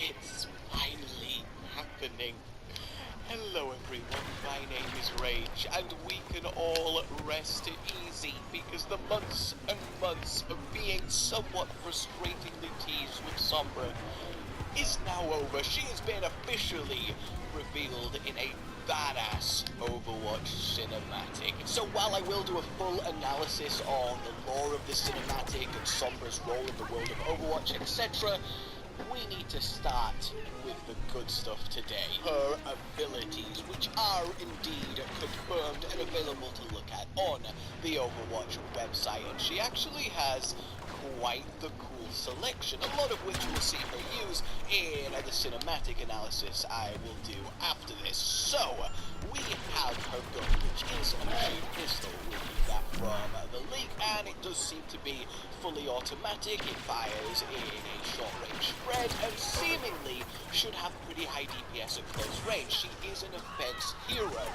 It's finally happening. Hello everyone, my name is Rage, and we can all rest easy because the months and months of being somewhat frustratingly teased with Sombra is now over. She has been officially revealed in a badass Overwatch cinematic. So while I will do a full analysis on the lore of the cinematic and Sombra's role in the world of Overwatch, etc., we need to start with the good stuff today. Her abilities, which are indeed confirmed and available to look at on the Overwatch website, and she actually has quite the cool selection, a lot of which we'll see her use in the cinematic analysis I will do after this. So, we have her gun, which is a machine pistol. We got that from the leak, and it does seem to be fully automatic. It fires in a short-range spread, and seemingly should have pretty high DPS at close range. She is an offense hero,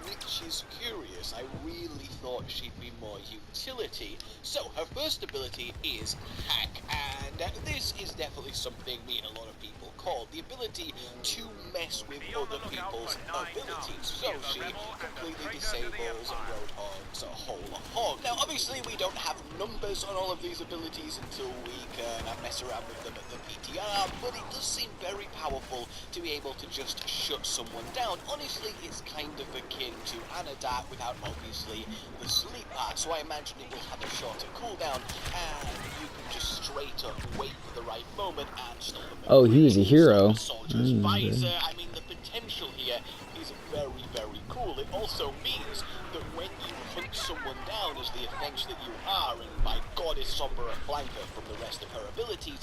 which is curious. I really thought she'd be more utility. So, her first ability is Hack, and this is definitely something me and a lot of people call the ability to mess with other people's abilities. So, she completely disables Roadhog's whole hog. Now, obviously, we don't have numbers on all of these abilities until we can mess around with them at the PTR, but it does seem very powerful to be able to just shut someone down. Honestly, it's kind of akin to Anadat without obviously the sleep part, so I imagine it will have a shorter cooldown, and you can just straight up wait for the right moment and stop them. Oh, he was a hero. Soldier's visor. I mean, the potential here is very, very cool. It also means that when you hunt someone down as the offense that you are, and by God is Sombra a flanker from the rest of her abilities,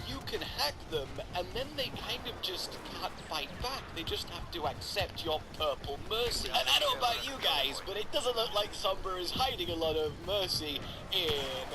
you can hack them, and then they kind of just can't fight back. They just have to accept your purple mercy. And I don't know about you guys, but it doesn't look like Sombra is hiding a lot of mercy in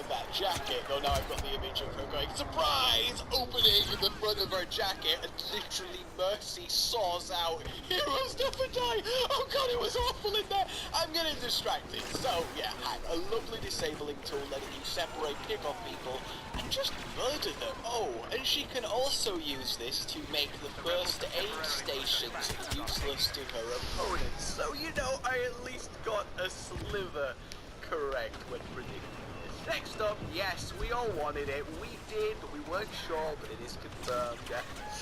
that jacket. Though now I've got the image of her going, surprise! Opening the front of her jacket, and literally mercy saws out. Heroes never die! Oh god, it was awful in there! I'm getting distracted. So, yeah, hack. A lovely disabling tool letting you separate, pick off people, and just murder them. Oh, and she can also use this to make the first aid stations useless to her opponents. So, you know, I at least got a sliver correct when predicting this. Next up, yes, we all wanted it. We did, but we weren't sure, but it is confirmed.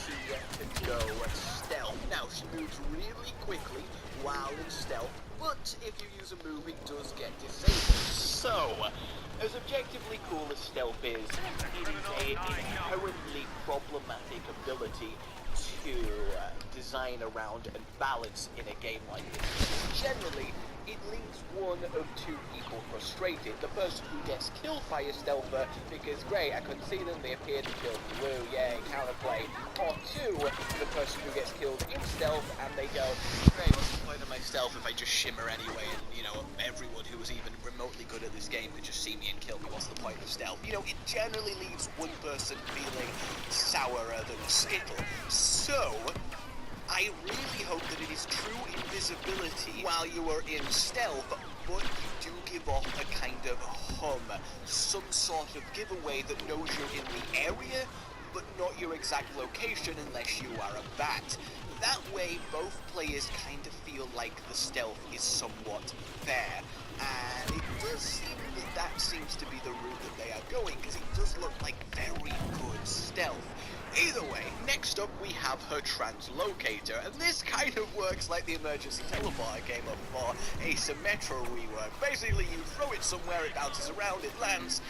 She can go stealth. Now, she moves really quickly while in stealth, but if you use a move, it does get disabled. So, as objectively cool as stealth is, it is an inherently problematic ability to design around and balance in a game like this. Generally, it leaves one of two people frustrated. The person who gets killed by a stealther because, great, I couldn't see them, they appeared and killed me, woo, yay, counterplay. Or two, the person who gets killed in stealth and they go, great, what's the point of my stealth if I just shimmer anyway, and, you know, everyone who was even remotely good at this game could just see me and kill me, what's the point of stealth? You know, it generally leaves one person feeling sourer than a skittle. So, I really hope that it is true invisibility while you are in stealth, but you do give off a kind of hum, some sort of giveaway that knows you're in the area, but not your exact location unless you are a bat. That way, both players kind of feel like the stealth is somewhat fair, and it does seem that seems to be the route that they are going, because it does look like very good stealth. Either way, next up we have her translocator, and this kind of works like the emergency teleport I came up for asymmetro rework. Basically, you throw it somewhere, it bounces around, it lands,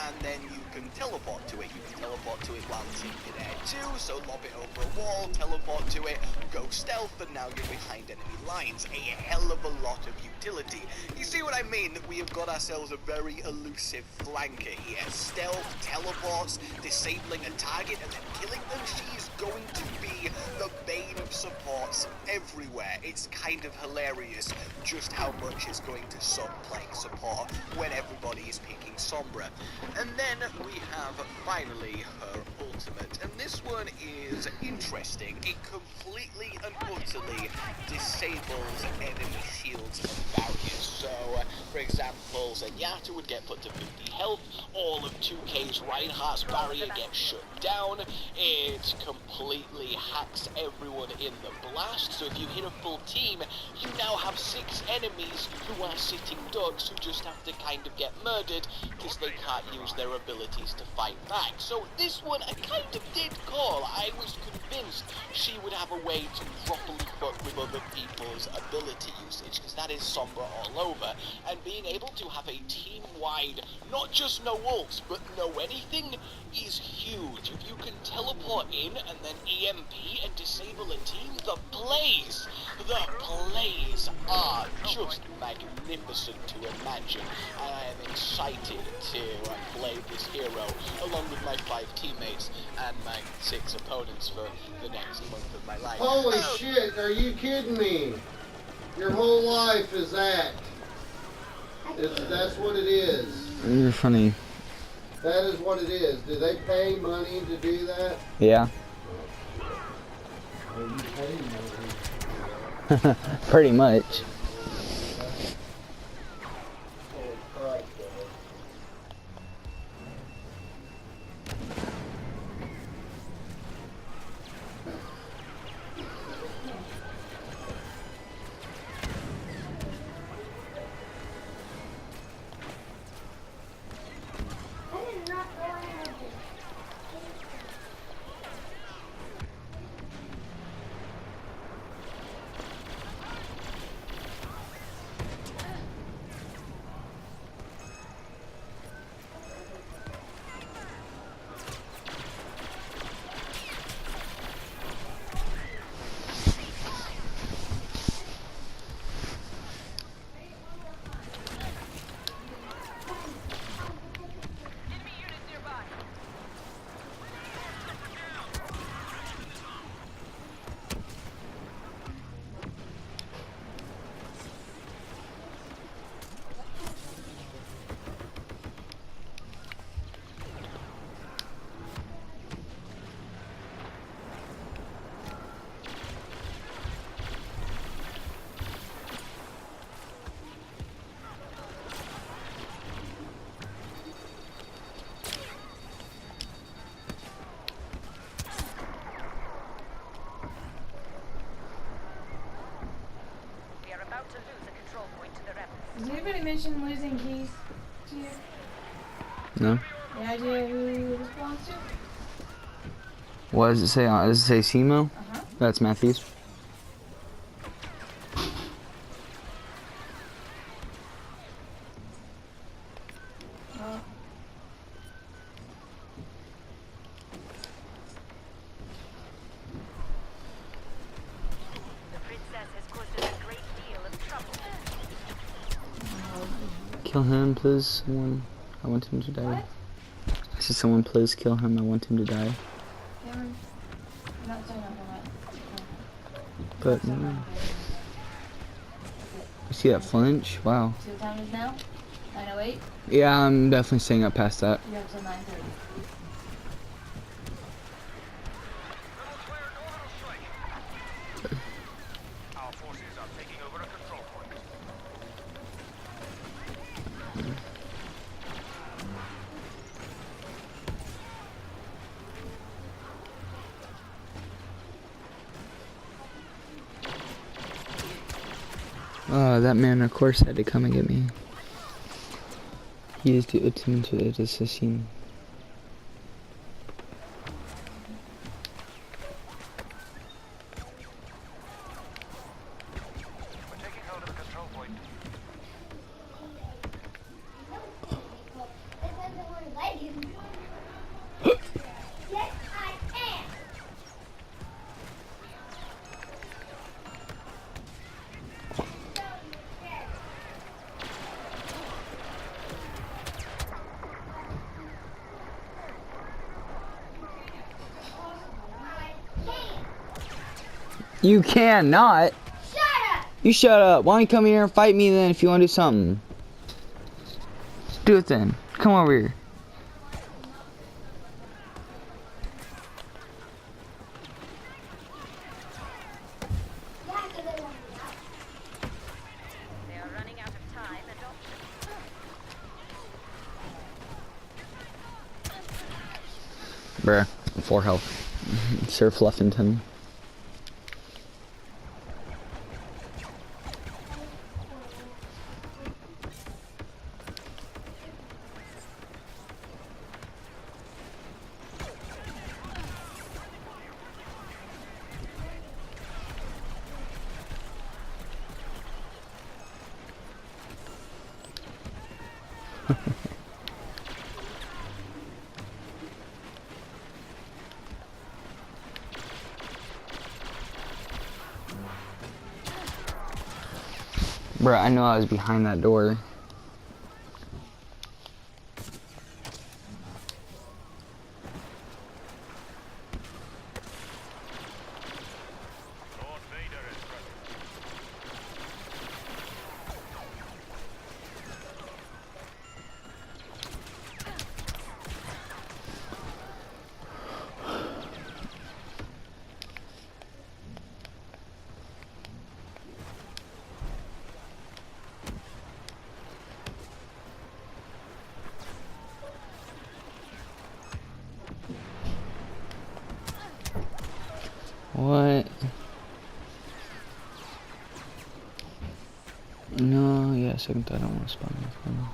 and then you can teleport to it. You can teleport to it while it's in midair too, so lob it over a wall, teleport to it, go stealth, and now you're behind enemy lines. A hell of a lot of utility. You see what I mean? That we have got ourselves a very elusive flanker here. Stealth, teleports, disabling a target, and then killing them. She's going to be the bane of supports everywhere. It's kind of hilarious just how much is going to suck playing support when everybody is picking Sombra. And then we have finally her ultimate, and this one is interesting. It completely and utterly disables enemy shields and barriers. So, for example, Zenyatta would get put to 50 health, all of 2K's Reinhardt's barrier gets shut down, it completely hacks everyone in the blast, so if you hit a full team, you now have 6 enemies who are sitting ducks who just have to kind of get murdered because they can't use their abilities to fight back. So this one I kind of did call. I was convinced she would have a way to properly fuck with other people's ability usage, because that is Sombra all over, and being able to have a team-wide, not just no ults, but no anything, is huge. If you can teleport in and then EMP and disable a team, the plays are just magnificent to imagine, and I am excited to play this hero along with my 5 teammates and my 6 opponents for the next month of my life. Holy shit, are you kidding me? Your whole life is that. That's what it is. You're funny. That is what it is. Do they pay money to do that? Yeah. Oh, you pay money. Pretty much. Holy Christ, Did anybody mention losing keys to you? No. Any idea who this belongs to? What does it say? Does it say Simo? Uh-huh. That's Matthews. Well, The princess has caused us a great deal of trouble. Kill him, please. Someone. I want him to die. What? I said, someone please kill him. I want him to die. Cameron, I'm not saying I'm not. But no. You see that flinch? Wow. See what time it is now? 9:08? Yeah, I'm definitely staying up past that. You have till 9:30. Our forces are taking over a control point. Oh, that man, of course, had to come and get me. He is the ultimate assassin. We're taking hold of the control point. You cannot. Shut up! You shut up. Why don't you come here and fight me then if you want to do something? Do it then. Come over here. Bruh, 4 health. Sir Fluffington. Bruh, I know I was behind that door. Lord Vader is present. What? No, yeah, second thought, I don't want to spawn with him.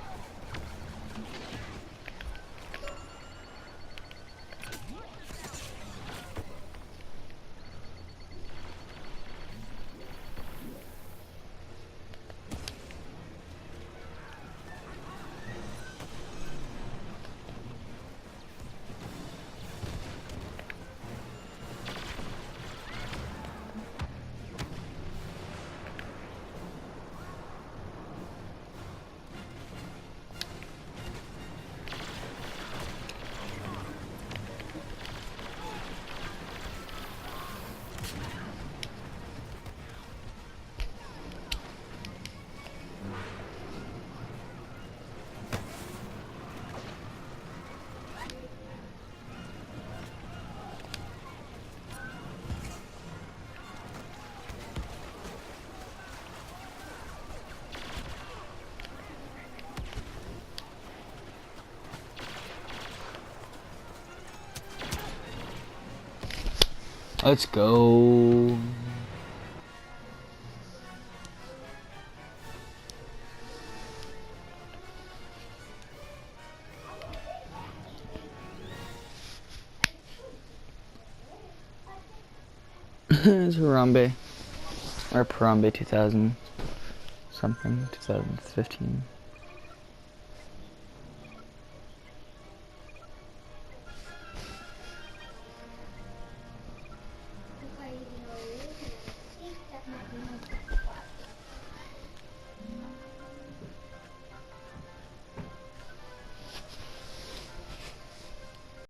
Let's go. It's Harambe. Or Parambe 2000 something, 2015.